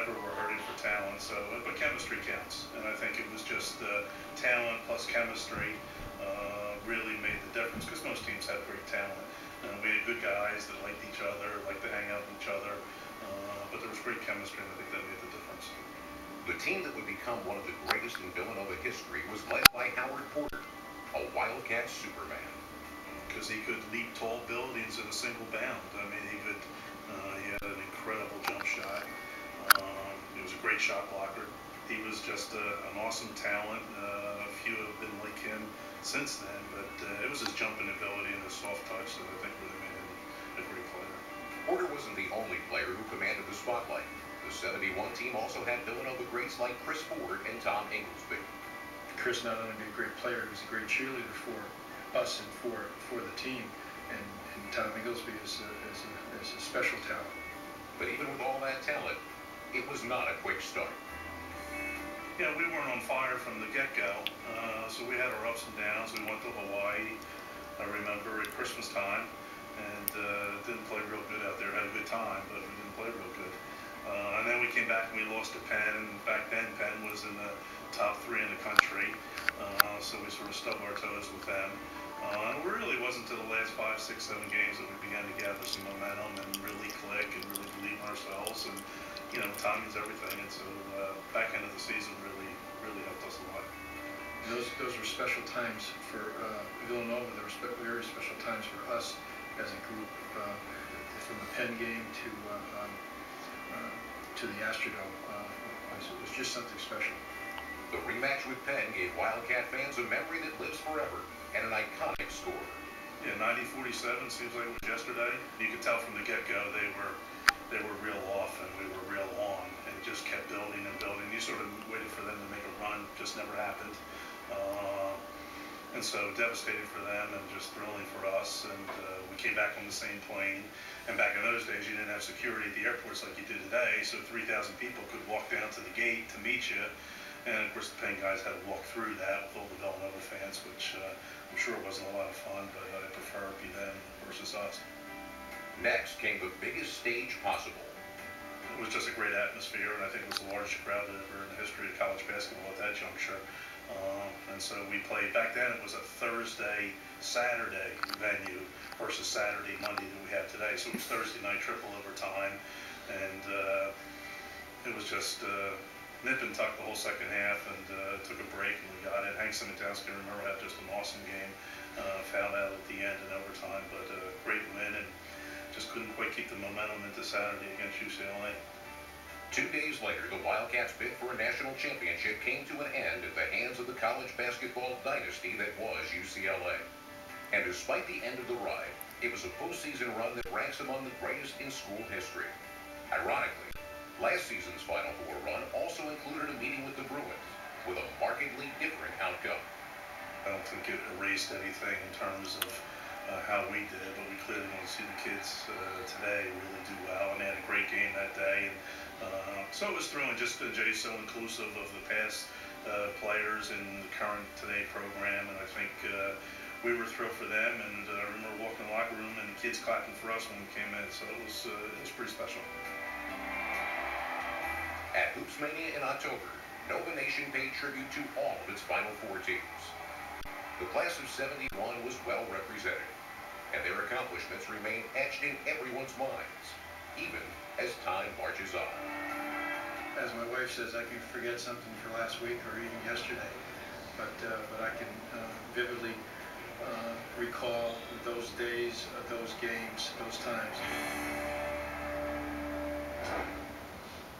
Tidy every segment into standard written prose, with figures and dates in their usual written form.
never were hurting for talent. So, but chemistry counts, and I think it was just talent plus chemistry really made the difference because most teams have great talent. We had good guys that liked each other, liked to hang out with each other, but there was great chemistry, and I think that made the difference. The team that would become one of the greatest in Villanova history was led by Howard Porter, a Wildcat Superman. Because he could leap tall buildings in a single bound. I mean, he had an incredible jump shot. He was a great shot blocker. He was just an awesome talent. A few have been like him since then, but it was his jumping ability and his soft touch that I think really made him a great player. Porter wasn't the only player who commanded the spotlight. The 71 team also had Villanova greats like Chris Ford and Tom Inglesby. Chris not only a great player, he was a great cheerleader for us and for the team. And Tom Inglesby is a special talent. But even with all that talent, it was not a quick start. Yeah, we weren't on fire from the get-go, so we had our ups and downs. We went to Hawaii, I remember, at Christmas time, and didn't play real good out there. Had a good time, but we didn't play real good. And then we came back and we lost to Penn. Back then, Penn was in the top 3 in the country, so we sort of stubbed our toes with them. And it really wasn't until the last 5, 6, 7 games that we began to gather some momentum and really click and really believe in ourselves. And you know, timing's everything, and so back end of the season really helped us a lot. Those were special times for Villanova. They were very special times for us as a group, from the Penn game to the Astrodome. It was just something special. The rematch with Penn gave Wildcat fans a memory that lives forever and an iconic score. Yeah, 90-47 seems like it was yesterday. You could tell from the get-go they were real off and we were real on, and it just kept building and building. You sort of waited for them to make a run, just never happened. And so devastating for them and just thrilling for us. And we came back on the same plane. And back in those days, you didn't have security at the airports like you do today, so 3,000 people could walk down to the gate to meet you. And of course, the Penn guys had to walk through that with all the Villanova fans, which I'm sure wasn't a lot of fun, but I prefer it be them versus us. Next came the biggest stage possible. It was just a great atmosphere, and I think it was the largest crowd ever in the history of college basketball at that juncture. And so we played, back then it was a Thursday, Saturday venue versus Saturday, Monday that we have today. So it was Thursday night triple overtime, and it was just nip and tuck the whole second half, and took a break and we got it. Hank Simitowski, I remember, had just an awesome game, fouled out at the end in overtime, but a great win, and just couldn't quite keep the momentum into Saturday against UCLA. 2 days later, the Wildcats' bid for a national championship came to an end at the hands of the college basketball dynasty that was UCLA. And despite the end of the ride, it was a postseason run that ranks among the greatest in school history. Ironically, last season's Final Four run also included a meeting with the Bruins, with a markedly different outcome. I don't think it erased anything in terms of how we did, but we clearly want to see the kids today really do well, and they had a great game that day. And so it was thrilling. Just Jay's so inclusive of the past players in the current today program, and I think we were thrilled for them. And I remember walking in the locker room and the kids clapping for us when we came in, so it was pretty special. At Hoopsmania in October, Nova Nation paid tribute to all of its Final Four teams. The class of '71 was well represented, and their accomplishments remain etched in everyone's minds, even as time marches on. As my wife says, I can forget something for last week or even yesterday, but I can vividly recall those days, those games, those times.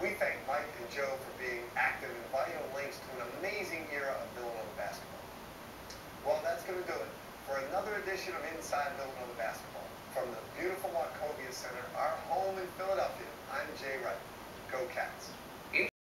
We thank Mike and Joe for being active and vital links to an amazing era of Villanova basketball. Well, that's going to do it for another edition of Inside Villanova Basketball. From the beautiful Wachovia Center, our home in Philadelphia, I'm Jay Wright. Go Cats.